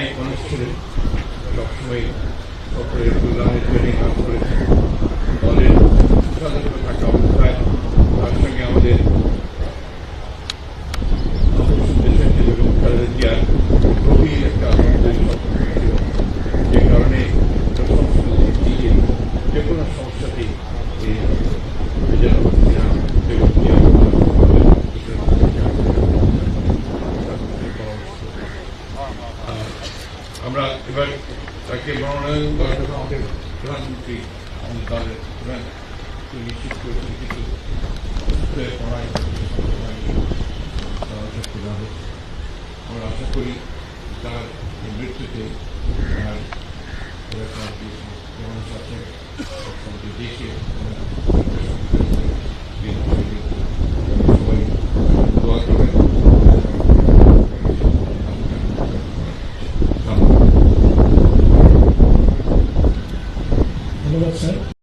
নায়ক মানুষ ছিলেন, সবসময় সকলের কল্যাণের জন্য কাজ করেছেন। দলের সদস্য থাকা অবস্থায় তার সঙ্গে আমাদের দেশনেত্রী বেগম খালেদা জিয়ার গভীর একটা আনন্দের সম্পর্ক ছিল, যে কারণে সংস্কৃতির দিকে যে কোনো সমস্যাতেই আমরা এবার তাকে মনোনয়ন করার জন্য আমাদের প্রধানমন্ত্রী আমাদের দলের প্রধান নিশ্চিত করেছেন কিছু আমরা আশা করি তার মৃত্যুতে মানুষ আছেন দেশে সবাই দোয়া করবেন। ধন্যবাদ স্যার।